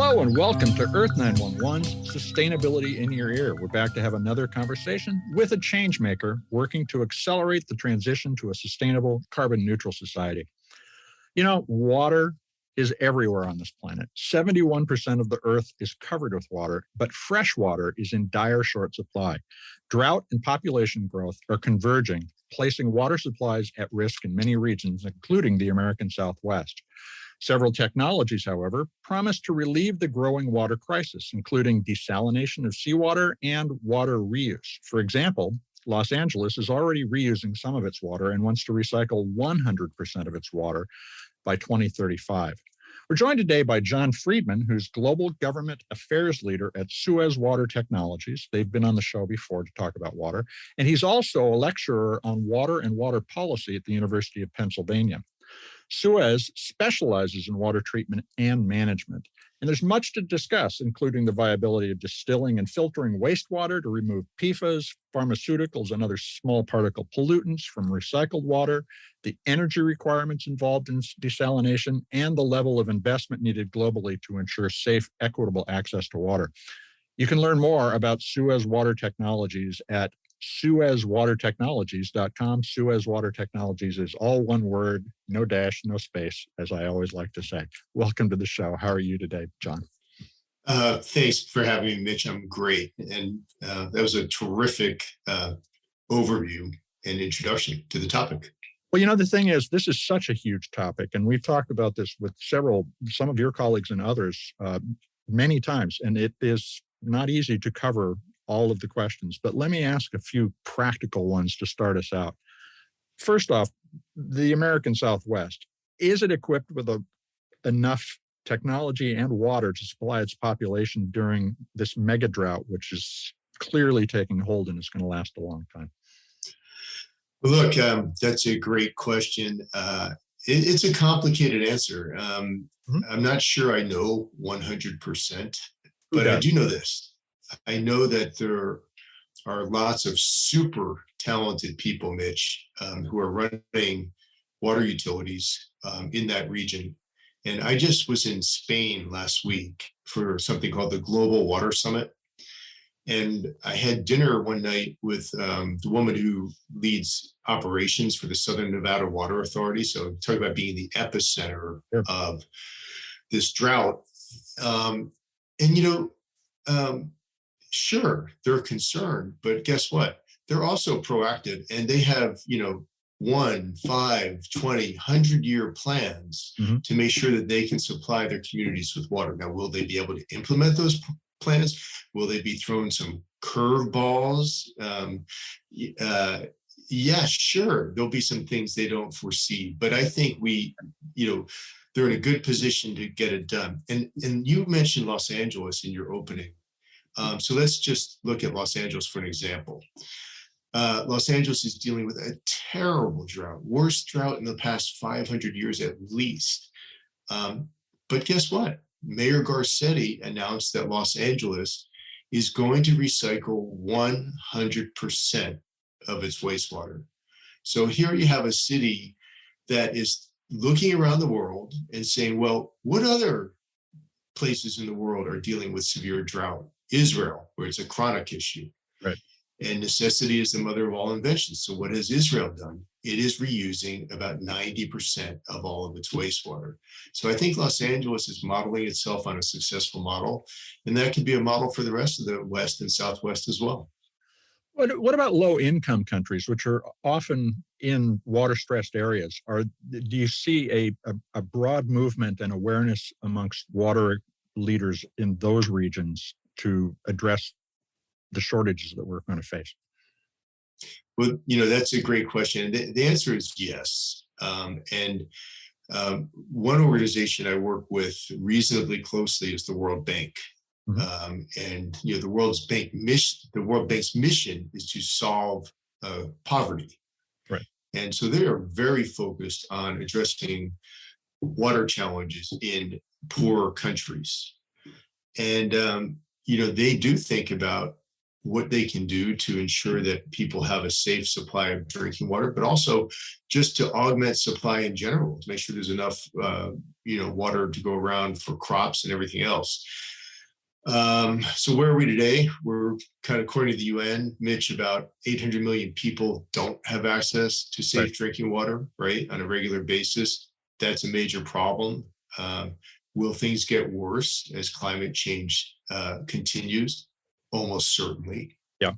Hello and welcome to Earth911's Sustainability in Your Ear. We're back to have another conversation with a change maker working to accelerate the transition to a sustainable, carbon-neutral society. You know, water is everywhere on this planet. 71% of the Earth is covered with water, but fresh water is in dire short supply. Drought and population growth are converging, placing water supplies at risk in many regions, including the American Southwest. Several technologies, however, promise to relieve the growing water crisis, including desalination of seawater and water reuse. For example, Los Angeles is already reusing some of its water and wants to recycle 100% of its water by 2035. We're joined today by John Freedman, who's Global Government Affairs Leader at SUEZ Water Technologies. They've been on the show before to talk about water. And he's also a lecturer on water and water policy at the University of Pennsylvania. SUEZ specializes in water treatment and management, and there's much to discuss, including the viability of distilling and filtering wastewater to remove PFAS, pharmaceuticals, and other small particle pollutants from recycled water, the energy requirements involved in desalination, and the level of investment needed globally to ensure safe, equitable access to water. You can learn more about SUEZ Water Technologies at SUEZwatertechnologies.com. SUEZ Water Technologies is all one word, no dash, no space, as I always like to say. Welcome to the show. How are you today, John? Thanks for having me, Mitch. I'm great. And that was a terrific overview and introduction to the topic. Well, you know, the thing is, this is such a huge topic, and we've talked about this with some of your colleagues and others many times, and it is not easy to cover all of the questions, but let me ask a few practical ones to start us out. First off, the American Southwest, is it equipped with enough technology and water to supply its population during this mega drought, which is clearly taking hold and is going to last a long time? Look, that's a great question. It's a complicated answer. I'm not sure I know 100%, but I do know this. I know that there are lots of super talented people, Mitch, who are running water utilities in that region. And I just was in Spain last week for something called the Global Water Summit. And I had dinner one night with the woman who leads operations for the Southern Nevada Water Authority. So talk about being the epicenter of this drought. Sure, they're concerned, but guess what? They're also proactive, and they have, 1, 5, 20, 100-year plans to make sure that they can supply their communities with water. Now, will they be able to implement those plans? Will they be throwing some curveballs? Yeah, sure. There'll be some things they don't foresee, but I think they're in a good position to get it done. And you mentioned Los Angeles in your opening. So let's just look at Los Angeles for an example. Los Angeles is dealing with a terrible drought, worst drought in the past 500 years at least. But guess what? Mayor Garcetti announced that Los Angeles is going to recycle 100% of its wastewater. So here you have a city that is looking around the world and saying, well, what other places in the world are dealing with severe drought? Israel, where it's a chronic issue. Right. And necessity is the mother of all inventions. So what has Israel done? It is reusing about 90% of all of its wastewater. So I think Los Angeles is modeling itself on a successful model, and that could be a model for the rest of the West and Southwest as well. What about low-income countries, which are often in water-stressed areas? Do you see a broad movement and awareness amongst water leaders in those regions to address the shortages that we're going to face? Well, that's a great question. The answer is yes. One organization I work with reasonably closely is the World Bank. The World Bank's mission is to solve poverty. Right. And so they are very focused on addressing water challenges in poorer countries. And they do think about what they can do to ensure that people have a safe supply of drinking water, but also just to augment supply in general, to make sure there's enough, water to go around for crops and everything else. So where are we today? We're kind of, according to the UN, Mitch, about 800 million people don't have access to safe drinking water, right, on a regular basis. That's a major problem. Will things get worse as climate change continues? Almost certainly. Yeah.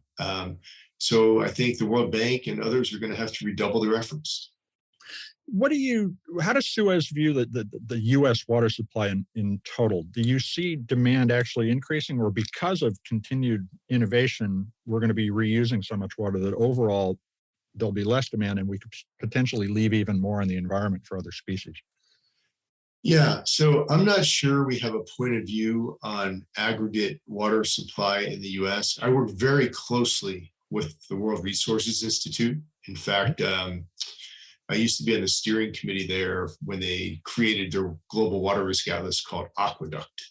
So I think the World Bank and others are going to have to redouble their efforts. How does SUEZ view the U.S. water supply in total? Do you see demand actually increasing, or because of continued innovation, we're going to be reusing so much water that overall there'll be less demand and we could potentially leave even more in the environment for other species? Yeah, so I'm not sure we have a point of view on aggregate water supply in the US. I work very closely with the World Resources Institute. In fact, I used to be on the steering committee there when they created their global water risk atlas called Aqueduct.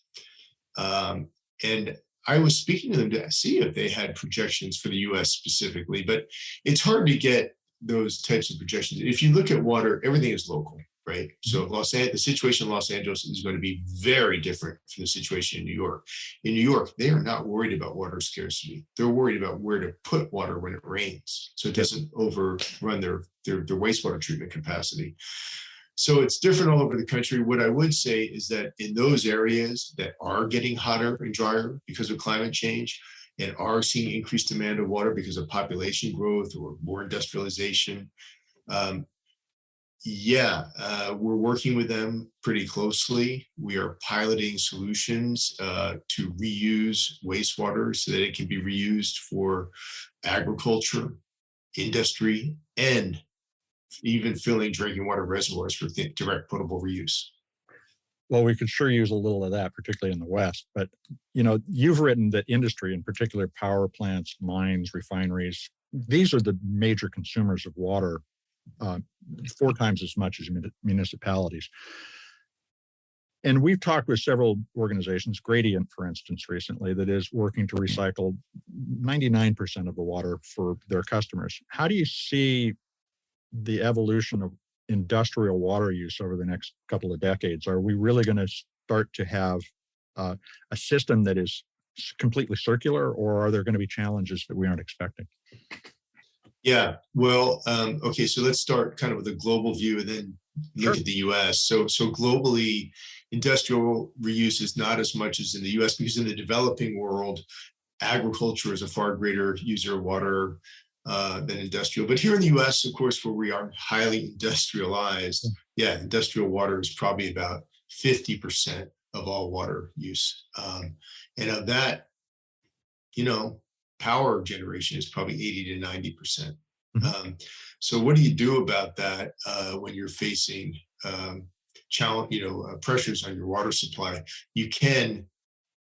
And I was speaking to them to see if they had projections for the US specifically, but it's hard to get those types of projections. If you look at water, everything is local, right? So the situation in Los Angeles is going to be very different from the situation in New York. In New York, they are not worried about water scarcity. They're worried about where to put water when it rains, so it doesn't overrun their wastewater treatment capacity. So it's different all over the country. What I would say is that in those areas that are getting hotter and drier because of climate change and are seeing increased demand of water because of population growth or more industrialization, we're working with them pretty closely. We are piloting solutions to reuse wastewater so that it can be reused for agriculture, industry, and even filling drinking water reservoirs for direct potable reuse. Well, we could sure use a little of that, particularly in the West. But, you've written that industry, in particular power plants, mines, refineries, these are the major consumers of water, 4 times as much as municipalities. And we've talked with several organizations, Gradient, for instance, recently, that is working to recycle 99% of the water for their customers. How do you see the evolution of industrial water use over the next couple of decades? Are we really going to start to have a system that is completely circular, or are there going to be challenges that we aren't expecting? Yeah, well, okay, so let's start kind of with a global view and then look at the US. So globally, industrial reuse is not as much as in the US, because in the developing world, agriculture is a far greater user of water than industrial. But here in the US, of course, where we are highly industrialized, industrial water is probably about 50% of all water use. And of that, power generation is probably 80 to 90%. So what do you do about that when you're facing pressures on your water supply? You can,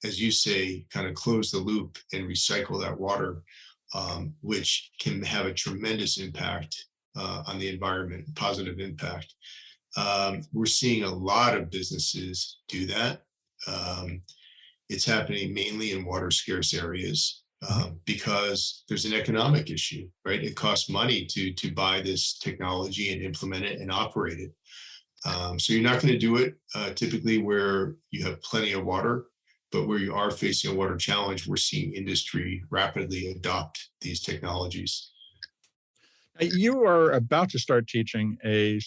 as you say, kind of close the loop and recycle that water, which can have a tremendous impact on the environment, positive impact. We're seeing a lot of businesses do that. It's happening mainly in water scarce areas. Because there's an economic issue, right? It costs money to buy this technology and implement it and operate it. So you're not going to do it typically where you have plenty of water, but where you are facing a water challenge, we're seeing industry rapidly adopt these technologies. You are about to start teaching an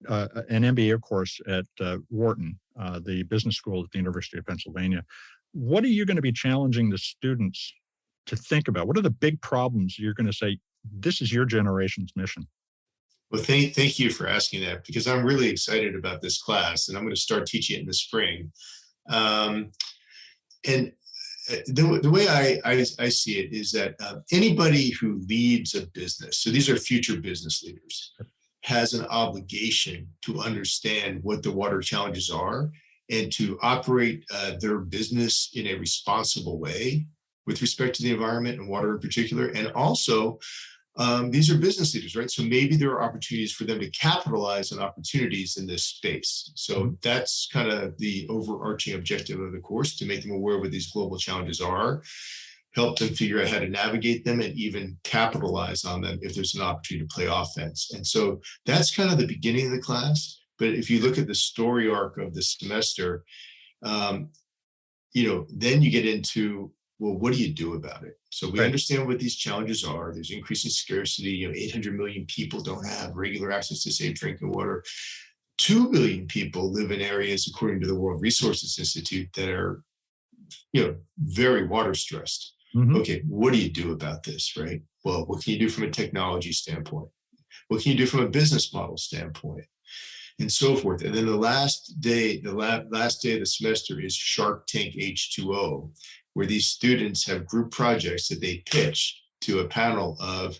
MBA course at Wharton, the business school at the University of Pennsylvania. What are you going to be challenging the students to think about? What are the big problems you're going to say, this is your generation's mission? Well, thank you for asking that, because I'm really excited about this class and I'm going to start teaching it in the spring. And the way I see it is that anybody who leads a business, so these are future business leaders, has an obligation to understand what the water challenges are and to operate their business in a responsible way with respect to the environment and water in particular. And also, these are business leaders, right? So maybe there are opportunities for them to capitalize on opportunities in this space. So that's kind of the overarching objective of the course, to make them aware of what these global challenges are. help them figure out how to navigate them, and even capitalize on them if there's an opportunity to play offense. And so that's kind of the beginning of the class. But if you look at the story arc of the semester, then you get into, well, what do you do about it? So we understand what these challenges are. There's increasing scarcity. 800 million people don't have regular access to safe drinking water. 2 billion people live in areas, according to the World Resources Institute, that are, very water stressed. Mm-hmm. Okay, what do you do about this, right? Well, what can you do from a technology standpoint? What can you do from a business model standpoint? And so forth. And then the last day of the semester is Shark Tank H2O, where these students have group projects that they pitch to a panel of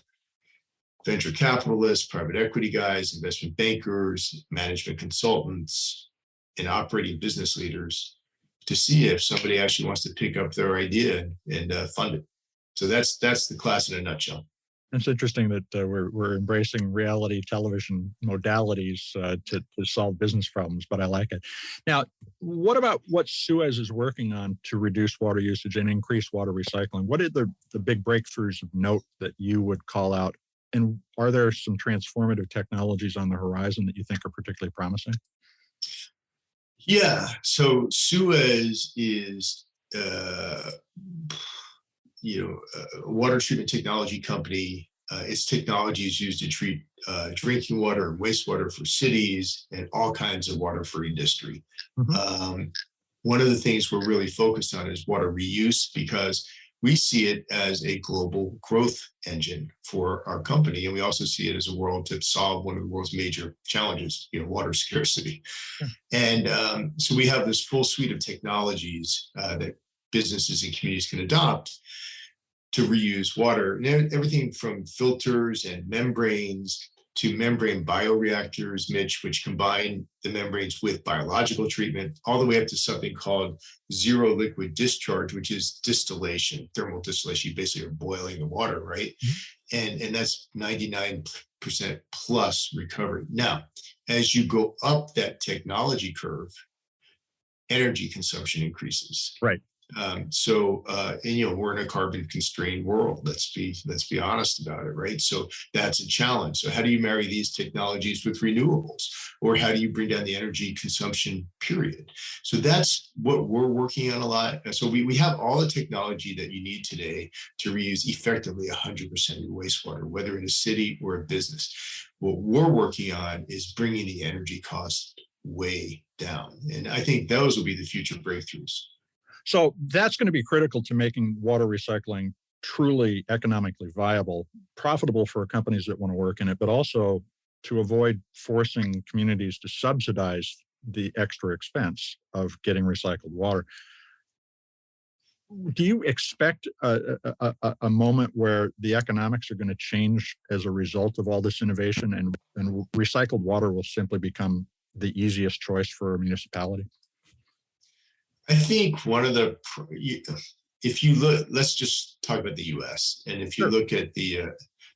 venture capitalists, private equity guys, investment bankers, management consultants, and operating business leaders to see if somebody actually wants to pick up their idea and fund it. So that's the class in a nutshell. It's interesting that we're embracing reality television modalities to solve business problems, but I like it. Now, what about what SUEZ is working on to reduce water usage and increase water recycling? What are the big breakthroughs of note that you would call out? And are there some transformative technologies on the horizon that you think are particularly promising? Yeah, so SUEZ is a water treatment technology company. Its technology is used to treat drinking water and wastewater for cities and all kinds of water for industry. Mm-hmm. One of the things we're really focused on is water reuse, because we see it as a global growth engine for our company. And we also see it as a world to solve one of the world's major challenges, water scarcity. Sure. And so we have this full suite of technologies that businesses and communities can adopt to reuse water. And everything from filters and membranes to membrane bioreactors, Mitch, which combine the membranes with biological treatment, all the way up to something called zero liquid discharge, which is distillation, thermal distillation. You basically are boiling the water, right? Mm-hmm. And that's 99% plus recovery. Now, as you go up that technology curve, energy consumption increases. Right. We're in a carbon constrained world. Let's be honest about it, right? So that's a challenge. So how do you marry these technologies with renewables, or how do you bring down the energy consumption period? So that's what we're working on a lot. So we have all the technology that you need today to reuse effectively 100% of your wastewater, whether in a city or a business. What we're working on is bringing the energy cost way down, and I think those will be the future breakthroughs. So that's going to be critical to making water recycling truly economically viable, profitable for companies that want to work in it, but also to avoid forcing communities to subsidize the extra expense of getting recycled water. Do you expect a moment where the economics are going to change as a result of all this innovation, and recycled water will simply become the easiest choice for a municipality? I think one of the, if you look, let's just talk about the US. And if you Sure. look at the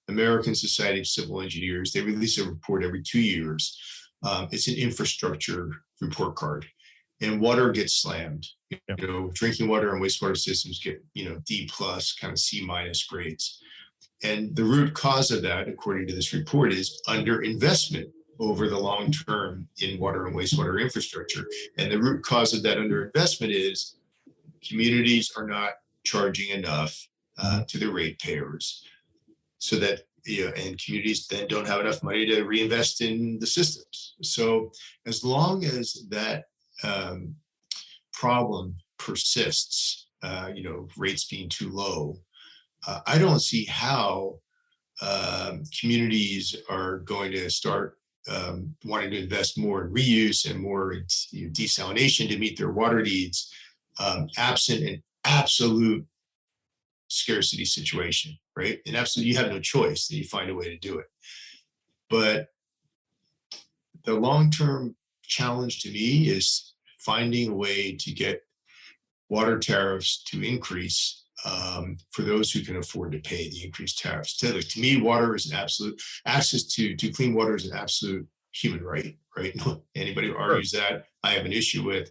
American Society of Civil Engineers, they release a report every 2 years. It's an infrastructure report card, and water gets slammed. Drinking water and wastewater systems get, D plus, kind of C minus grades. And the root cause of that, according to this report, is underinvestment over the long term in water and wastewater infrastructure. And the root cause of that underinvestment is communities are not charging enough to the ratepayers, so that and communities then don't have enough money to reinvest in the systems. So as long as that problem persists, rates being too low, I don't see how communities are going to start wanting to invest more in reuse and more in desalination to meet their water needs, absent an absolute scarcity situation, right? And absolutely, you have no choice, then you find a way to do it. But the long-term challenge to me is finding a way to get water tariffs to increase for those who can afford to pay the increased tariffs. To me, water is an absolute, access to clean water is an absolute human right, right? Anybody who argues that, I have an issue with.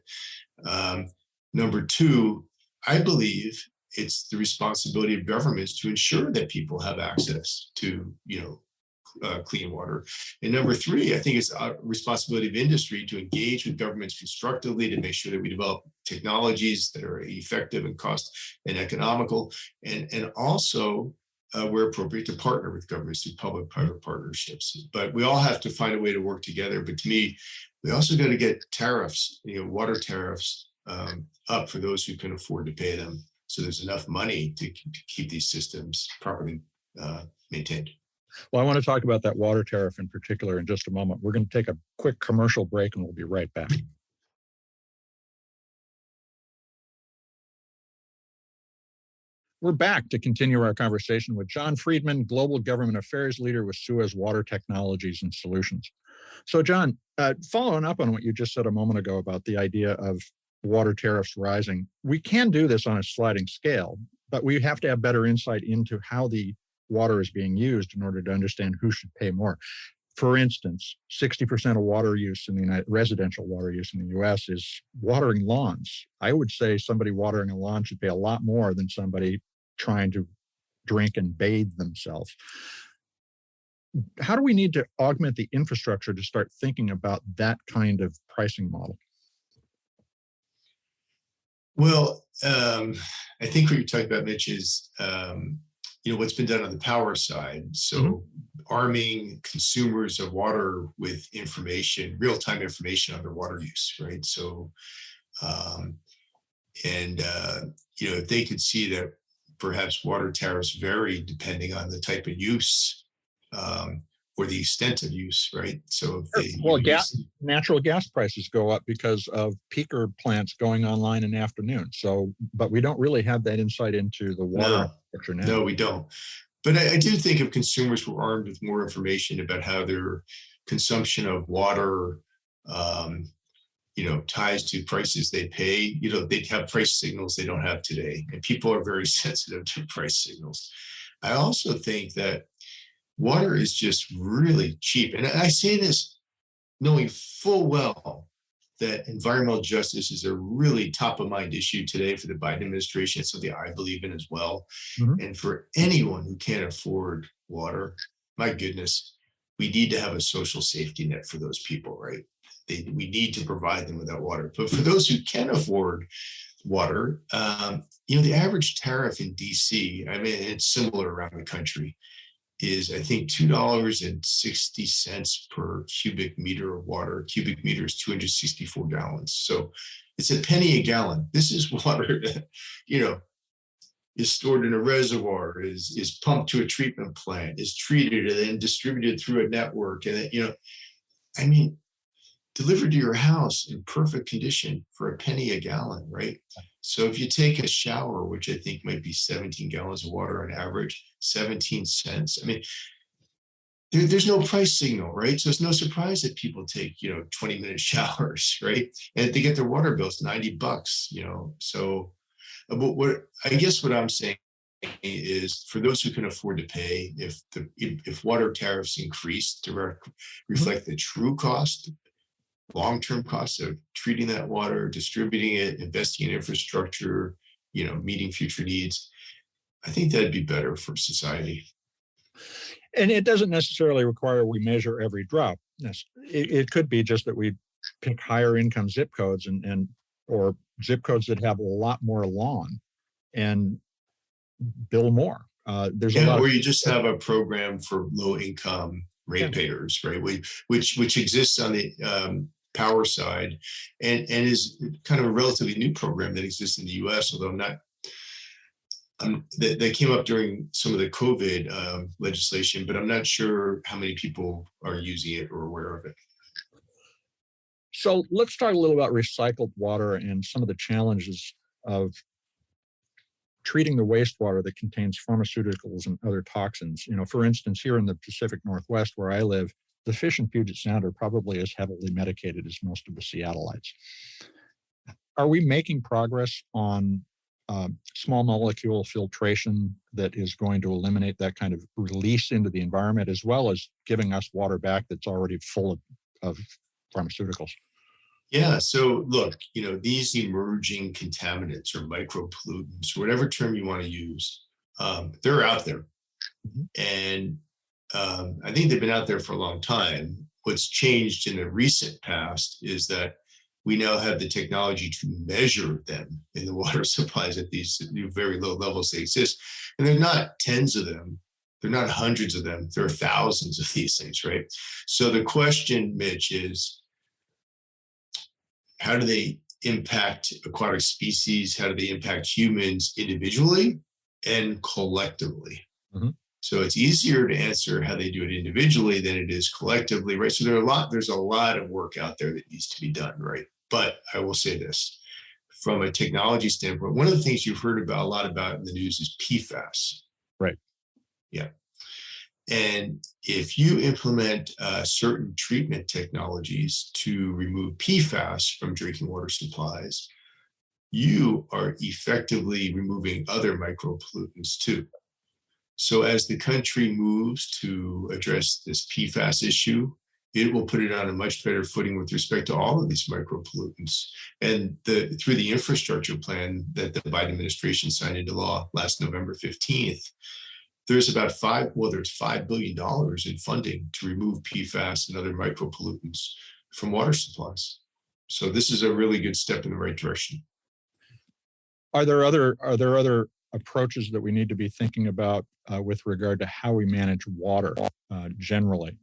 Number two, I believe, it's the responsibility of governments to ensure that people have access to, clean water. And number three, I think it's a responsibility of industry to engage with governments constructively to make sure that we develop technologies that are effective and cost and economical, and also where appropriate to partner with governments through public-private partnerships. But we all have to find a way to work together. But to me, we also got to get tariffs, water tariffs up for those who can afford to pay them, so there's enough money to keep these systems properly maintained. Well, I want to talk about that water tariff in particular in just a moment. We're going to take a quick commercial break and we'll be right back. We're back to continue our conversation with John Freedman, Global Government Affairs Leader with SUEZ Water Technologies and Solutions. So, John, following up on what you just said a moment ago about the idea of water tariffs rising, we can do this on a sliding scale, but we have to have better insight into how the water is being used in order to understand who should pay more. For instance, 60% of water use in the residential water use in the U.S. is watering lawns. I would say somebody watering a lawn should pay a lot more than somebody trying to drink and bathe themselves. How do we need to augment the infrastructure to start thinking about that kind of pricing model? Well, I think what you're talking about, Mitch, is what's been done on the power side. So arming consumers of water with information, real-time information on their water use, right? So, if they could see that perhaps water tariffs vary depending on the type of use or the extent of use, right? So natural gas prices go up because of peaker plants going online in the afternoon. So, but we don't really have that insight into the water infrastructure now. No, we don't. But I do think if consumers were armed with more information about how their consumption of water, ties to prices they pay, they'd have price signals they don't have today. And people are very sensitive to price signals. I also think that water is just really cheap. And I say this knowing full well that environmental justice is a really top of mind issue today for the Biden administration. It's something I believe in as well. And for anyone who can't afford water, my goodness, we need to have a social safety net for those people, right? We need to provide them with that water. But for those who can afford water, the average tariff in DC, I mean, it's similar around the country, is I think $2.60 per cubic meter of water. Cubic meter is 264 gallons. So it's a penny a gallon. This is water that, is stored in a reservoir, is pumped to a treatment plant, is treated and then distributed through a network. And, delivered to your house in perfect condition for a penny a gallon, right? So if you take a shower, which I think might be 17 gallons of water on average, 17 cents. I mean, there's no price signal, right? So it's no surprise that people take, 20-minute showers, right? And they get their water bills $90, So what I'm saying is for those who can afford to pay, if water tariffs increase to reflect the true cost, long-term costs of treating that water, distributing it, investing in infrastructure, meeting future needs, I think that'd be better for society. And it doesn't necessarily require we measure every drop. It could be just that we pick higher income zip codes or zip codes that have a lot more lawn and bill more. Or you just have a program for low income ratepayers, right? Which exists on the power side and is kind of a relatively new program that exists in the US, although I'm not, that came up during some of the COVID legislation, but I'm not sure how many people are using it or aware of it. So let's talk a little about recycled water and some of the challenges of treating the wastewater that contains pharmaceuticals and other toxins. For instance, here in the Pacific Northwest where I live, the fish in Puget Sound are probably as heavily medicated as most of the Seattleites. Are we making progress on small molecule filtration that is going to eliminate that kind of release into the environment, as well as giving us water back that's already full of pharmaceuticals? Yeah. So look, these emerging contaminants or micropollutants, or whatever term you want to use, they're out there. Mhm. And I think they've been out there for a long time. What's changed in the recent past is that we now have the technology to measure them in the water supplies at these very low levels they exist. And they're not tens of them. They're not hundreds of them. There are thousands of these things, right? So the question, Mitch, is how do they impact aquatic species? How do they impact humans individually and collectively? Mm-hmm. So it's easier to answer how they do it individually than it is collectively, right? So there's a lot of work out there that needs to be done, right? But I will say this, from a technology standpoint, one of the things you've heard a lot about in the news is PFAS. Right. Yeah. And if you implement certain treatment technologies to remove PFAS from drinking water supplies, you are effectively removing other micropollutants too. So as the country moves to address this PFAS issue, it will put it on a much better footing with respect to all of these micropollutants. And through the infrastructure plan that the Biden administration signed into law last November 15th, there's about $5 billion in funding to remove PFAS and other micropollutants from water supplies. So this is a really good step in the right direction. Are there other approaches that we need to be thinking about with regard to how we manage water generally?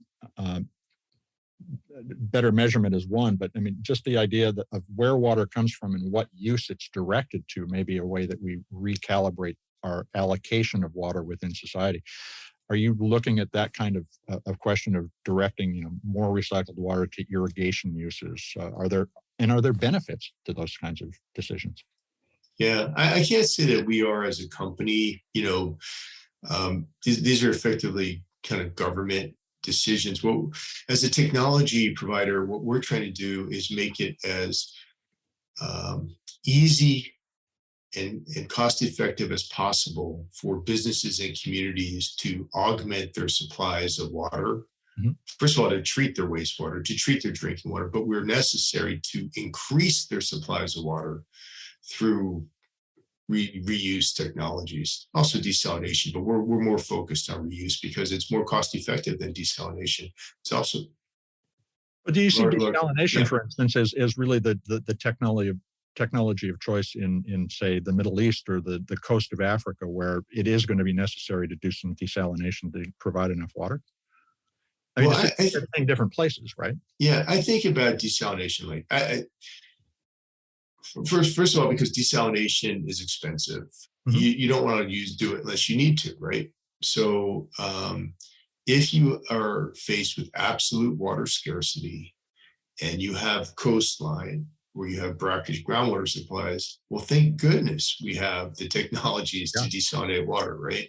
Better measurement is one, but I mean, just the idea of where water comes from and what use it's directed to may be a way that we recalibrate our allocation of water within society. Are you looking at that kind of question of directing, more recycled water to irrigation uses? Are there benefits to those kinds of decisions? Yeah, I can't say that we are as a company. These are effectively kind of government decisions. Well, as a technology provider, what we're trying to do is make it as easy and cost-effective as possible for businesses and communities to augment their supplies of water. Mm-hmm. First of all, to treat their wastewater, to treat their drinking water, but we're necessary to increase their supplies of water through reuse technologies, also desalination, but we're more focused on reuse because it's more cost-effective than desalination. It's also. But do you see desalination, for instance, as really the technology of choice in say the Middle East or the coast of Africa, where it is going to be necessary to do some desalination to provide enough water? I mean, it's in different places, right? Yeah, I think about desalination like First of all, because desalination is expensive, mm-hmm. you don't want to do it unless you need to, right? So if you are faced with absolute water scarcity and you have coastline where you have brackish groundwater supplies, well, thank goodness we have the technologies to desalinate water, right?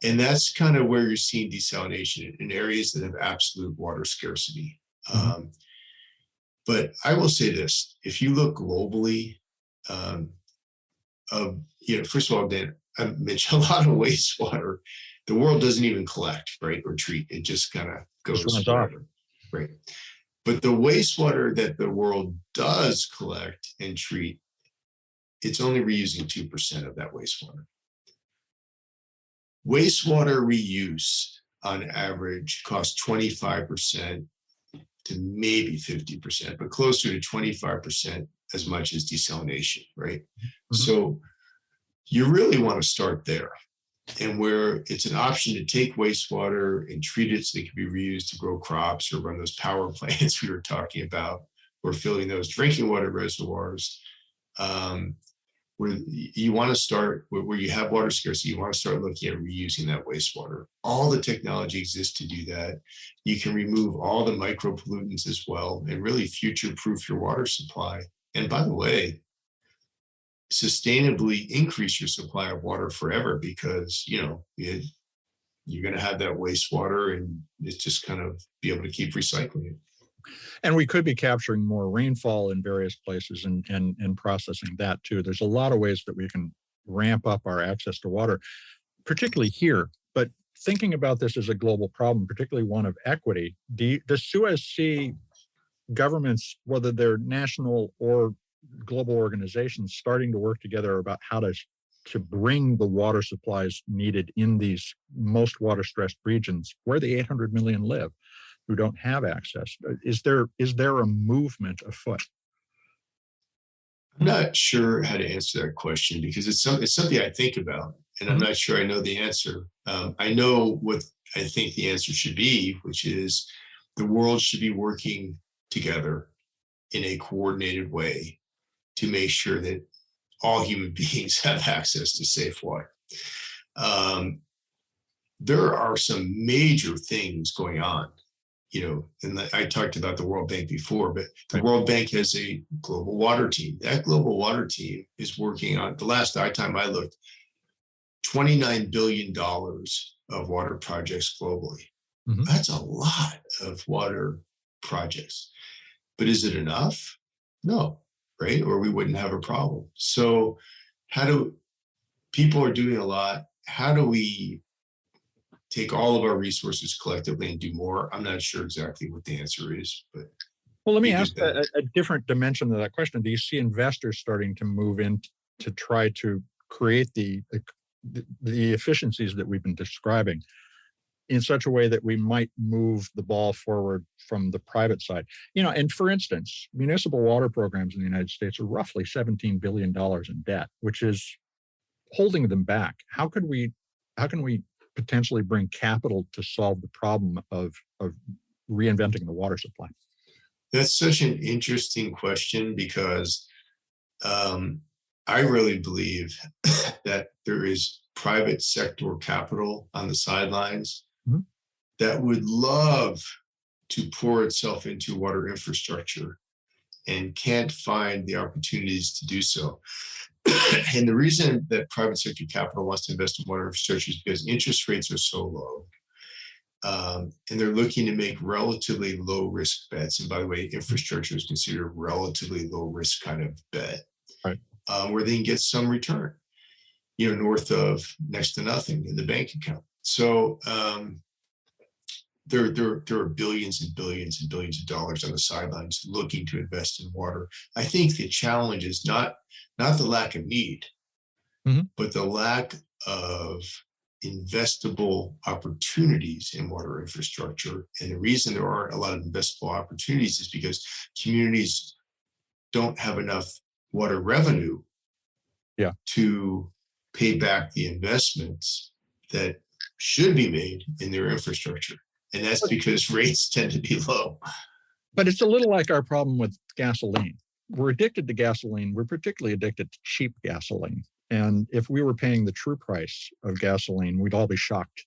And that's kind of where you're seeing desalination in areas that have absolute water scarcity. Mm-hmm. But I will say this, if you look globally, first of all, Dan, I mentioned a lot of wastewater, the world doesn't even collect, right, or treat. It just kind of goes forever, right? But the wastewater that the world does collect and treat, it's only reusing 2% of that wastewater. Wastewater reuse, on average, costs 25% to maybe 50%, but closer to 25% as much as desalination, right? Mm-hmm. So you really want to start there. And where it's an option to take wastewater and treat it so they can be reused to grow crops or run those power plants we were talking about, or filling those drinking water reservoirs, where you want to start, where you have water scarcity, you want to start looking at reusing that wastewater. All the technology exists to do that. You can remove all the micropollutants as well and really future-proof your water supply. And by the way, sustainably increase your supply of water forever because, you're going to have that wastewater and it's just kind of be able to keep recycling it. And we could be capturing more rainfall in various places and processing that too. There's a lot of ways that we can ramp up our access to water, particularly here. But thinking about this as a global problem, particularly one of equity, does SUEZ see governments, whether they're national or global organizations, starting to work together about how to bring the water supplies needed in these most water-stressed regions where the 800 million live who don't have access. Is there a movement afoot? I'm not sure how to answer that question because it's something I think about, and I'm not sure I know the answer. I know what I think the answer should be, which is the world should be working together in a coordinated way to make sure that all human beings have access to safe water. There are some major things going on, and I talked about the World Bank before, but the World Bank has a global water team. That global water team is working on, the last time I looked, $29 billion of water projects globally. Mm-hmm. That's a lot of water projects. But is it enough? No, right? Or we wouldn't have a problem. So people are doing a lot. How do we take all of our resources collectively and do more? I'm not sure exactly what the answer is, but. Well, let me ask a different dimension to that question. Do you see investors starting to move in to try to create the efficiencies that we've been describing in such a way that we might move the ball forward from the private side? And for instance, municipal water programs in the United States are roughly $17 billion in debt, which is holding them back. How can we potentially bring capital to solve the problem of reinventing the water supply? That's such an interesting question because I really believe that there is private sector capital on the sidelines that would love to pour itself into water infrastructure and can't find the opportunities to do so. And the reason that private sector capital wants to invest in water infrastructure is because interest rates are so low. And they're looking to make relatively low risk bets. And by the way, infrastructure is considered a relatively low risk kind of bet, right? Where they can get some return, north of next to nothing in the bank account. So there are billions and billions and billions of dollars on the sidelines looking to invest in water. I think the challenge is not the lack of need, but the lack of investable opportunities in water infrastructure. And the reason there aren't a lot of investable opportunities is because communities don't have enough water revenue to pay back the investments that should be made in their infrastructure. And that's because rates tend to be low. But it's a little like our problem with gasoline. We're addicted to gasoline. We're particularly addicted to cheap gasoline. And if we were paying the true price of gasoline, we'd all be shocked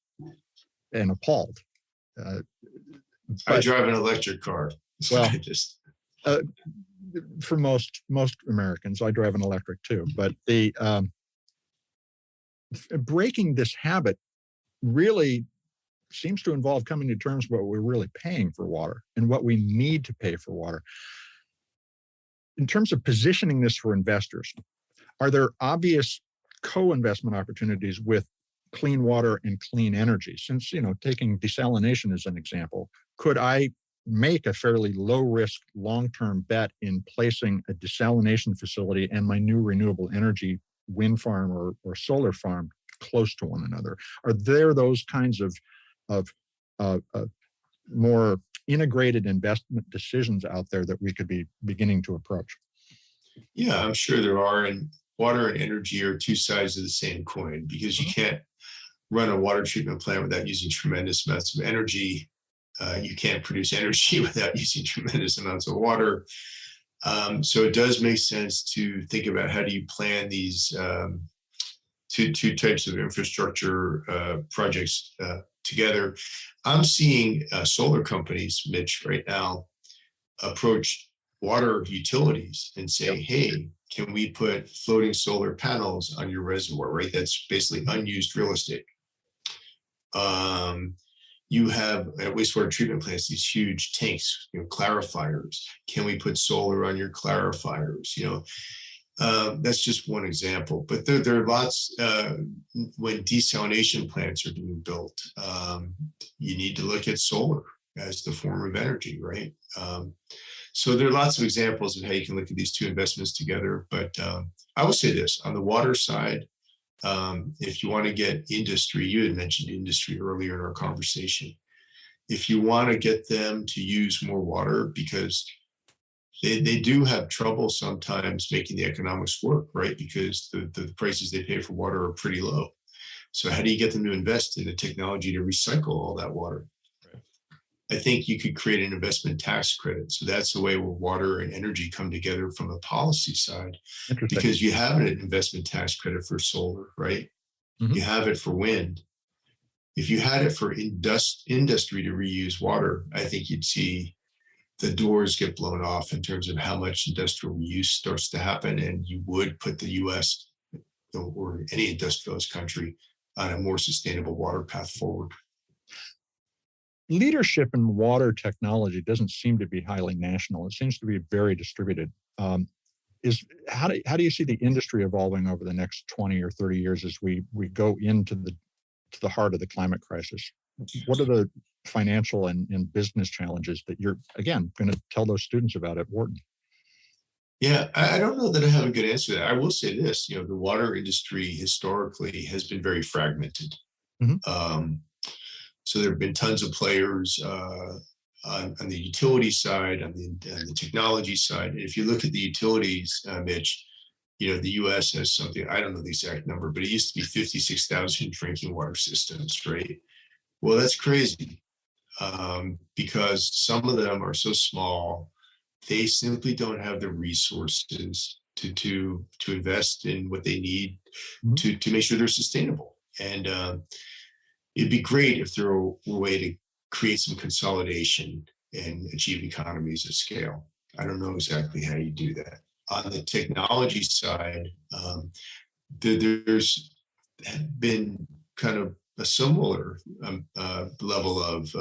and appalled. I drive an electric car. Well, for most Americans, I drive an electric too. But the breaking this habit really seems to involve coming to terms with what we're really paying for water and what we need to pay for water. In terms of positioning this for investors, are there obvious co-investment opportunities with clean water and clean energy? Since, taking desalination as an example, could I make a fairly low-risk, long-term bet in placing a desalination facility and my new renewable energy wind farm or solar farm close to one another? Are there those kinds of more integrated investment decisions out there that we could be beginning to approach? Yeah, I'm sure there are. And water and energy are two sides of the same coin because you can't run a water treatment plant without using tremendous amounts of energy. You can't produce energy without using tremendous amounts of water. So it does make sense to think about how do you plan these two types of infrastructure projects together. I'm seeing solar companies, Mitch, right now approach water utilities and say, hey, can we put floating solar panels on your reservoir, right? That's basically unused real estate. You have at wastewater treatment plants, these huge tanks, clarifiers. Can we put solar on your clarifiers? That's just one example, but there are lots. When desalination plants are being built, you need to look at solar as the form of energy, right? So there are lots of examples of how you can look at these two investments together. But I will say this, on the water side, if you want to get industry, you had mentioned industry earlier in our conversation. If you want to get them to use more water, because they do have trouble sometimes making the economics work, right? Because the prices they pay for water are pretty low. So how do you get them to invest in the technology to recycle all that water? I think you could create an investment tax credit. So that's the way where water and energy come together from a policy side, because you have an investment tax credit for solar, right? Mm-hmm. You have it for wind. If you had it for industry to reuse water, I think you'd see the doors get blown off in terms of how much industrial reuse starts to happen. And you would put the US or any industrialized country on a more sustainable water path forward. Leadership in water technology doesn't seem to be highly national. It seems to be very distributed. How do you see the industry evolving over the next 20 or 30 years as we go into the heart of the climate crisis? What are the financial and business challenges that you're, again, going to tell those students about at Wharton? Yeah, I don't know that I have a good answer to that. I will say this, the water industry historically has been very fragmented. Mm-hmm. So there have been tons of players on the utility side, on the technology side. And if you look at the utilities, Mitch, the U.S. has something, I don't know the exact number, but it used to be 56,000 drinking water systems, right? Well, that's crazy because some of them are so small, they simply don't have the resources to invest in what they need to make sure they're sustainable. And it'd be great if there were a way to create some consolidation and achieve economies of scale. I don't know exactly how you do that. On the technology side, there's been kind of a similar level of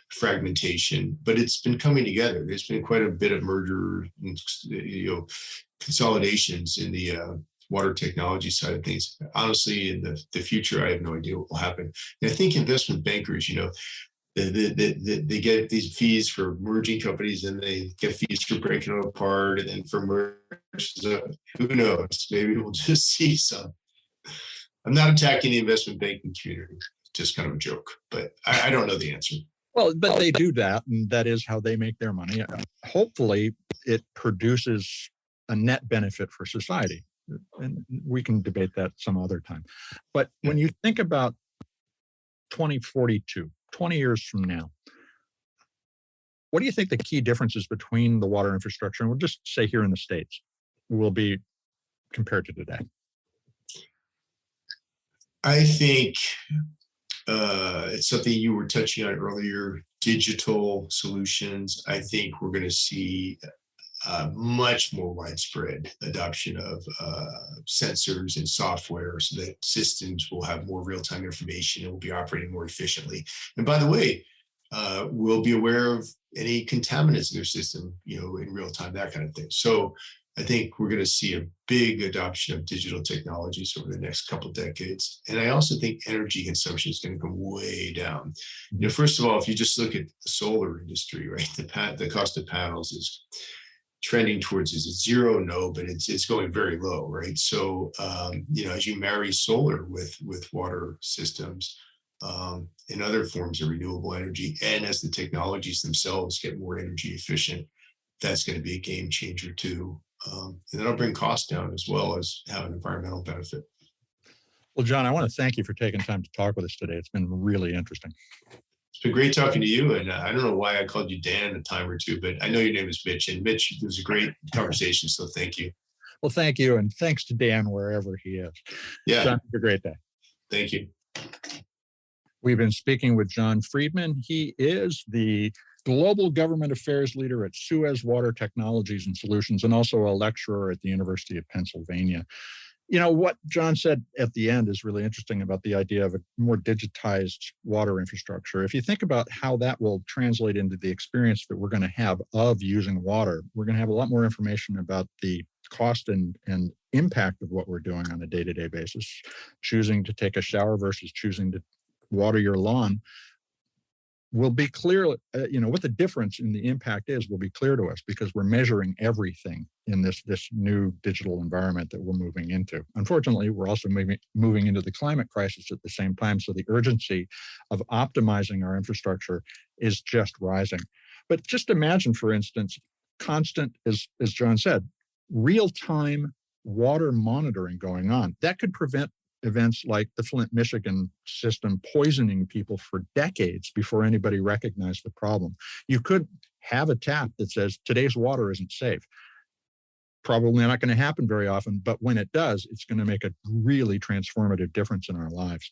fragmentation, but it's been coming together. There's been quite a bit of merger and consolidations in the water technology side of things. Honestly, in the future, I have no idea what will happen. And I think investment bankers, they get these fees for merging companies, and they get fees for breaking them apart, and then for mergers. Who knows? Maybe we'll just see some. I'm not attacking the investment banking community. It's just kind of a joke, but I don't know the answer. Well, but they do that, and that is how they make their money. Hopefully, it produces a net benefit for society. And we can debate that some other time. But when you think about 2042, 20 years from now, what do you think the key differences between the water infrastructure, and we'll just say here in the States, will be compared to today? I think it's something you were touching on earlier, digital solutions. I think we're going to see much more widespread adoption of sensors and software so that systems will have more real-time information and will be operating more efficiently. And by the way, we'll be aware of any contaminants in their system, in real time, that kind of thing. So I think we're going to see a big adoption of digital technologies over the next couple of decades. And I also think energy consumption is going to go way down. First of all, if you just look at the solar industry, right, the cost of panels is trending towards, is it zero? No, but it's going very low, right? So, as you marry solar with water systems and other forms of renewable energy, and as the technologies themselves get more energy efficient, that's going to be a game changer too. And that'll bring costs down as well as have an environmental benefit. Well, John, I want to thank you for taking time to talk with us today. It's been really interesting. It's been great talking to you. And I don't know why I called you Dan a time or two, but I know your name is Mitch. And Mitch, it was a great conversation. So thank you. Well, thank you. And thanks to Dan, wherever he is. Yeah. John, have a great day. Thank you. We've been speaking with John Freedman. He is the Global Government Affairs Leader at SUEZ Water Technologies and Solutions, and also a lecturer at the University of Pennsylvania. What John said at the end is really interesting about the idea of a more digitized water infrastructure. If you think about how that will translate into the experience that we're going to have of using water, we're going to have a lot more information about the cost and impact of what we're doing on a day-to-day basis. Choosing to take a shower versus choosing to water your lawn will be clear, what the difference in the impact is will be clear to us because we're measuring everything in this new digital environment that we're moving into. Unfortunately, we're also moving into the climate crisis at the same time. So the urgency of optimizing our infrastructure is just rising. But just imagine, for instance, constant, as John said, real-time water monitoring going on. That could prevent events like the Flint, Michigan system poisoning people for decades before anybody recognized the problem. You could have a tap that says today's water isn't safe. Probably not going to happen very often, but when it does, it's going to make a really transformative difference in our lives.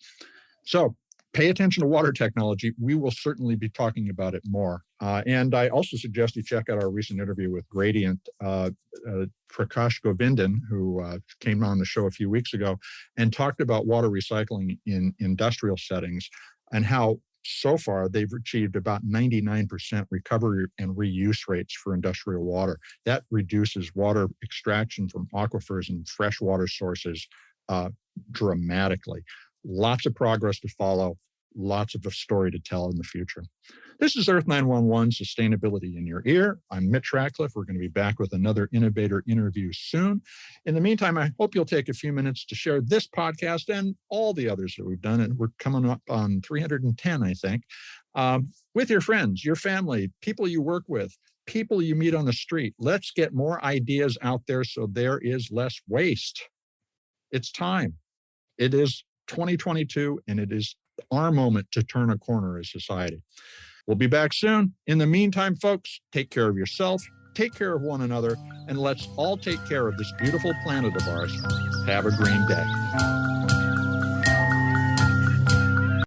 So pay attention to water technology. We will certainly be talking about it more. And I also suggest you check out our recent interview with Gradient, Prakash Govindan, who came on the show a few weeks ago and talked about water recycling in industrial settings and how so far they've achieved about 99% recovery and reuse rates for industrial water. That reduces water extraction from aquifers and freshwater sources dramatically. Lots of progress to follow, lots of a story to tell in the future. This is Earth911, Sustainability in Your Ear. I'm Mitch Ratcliffe. We're going to be back with another innovator interview soon. In the meantime, I hope you'll take a few minutes to share this podcast and all the others that we've done, and we're coming up on 310, I think, with your friends, your family, people you work with, people you meet on the street. Let's get more ideas out there so there is less waste. It's time. It is 2022, and it is our moment to turn a corner as society. We'll be back soon. In the meantime, folks, take care of yourself, take care of one another, and let's all take care of this beautiful planet of ours. Have a green day.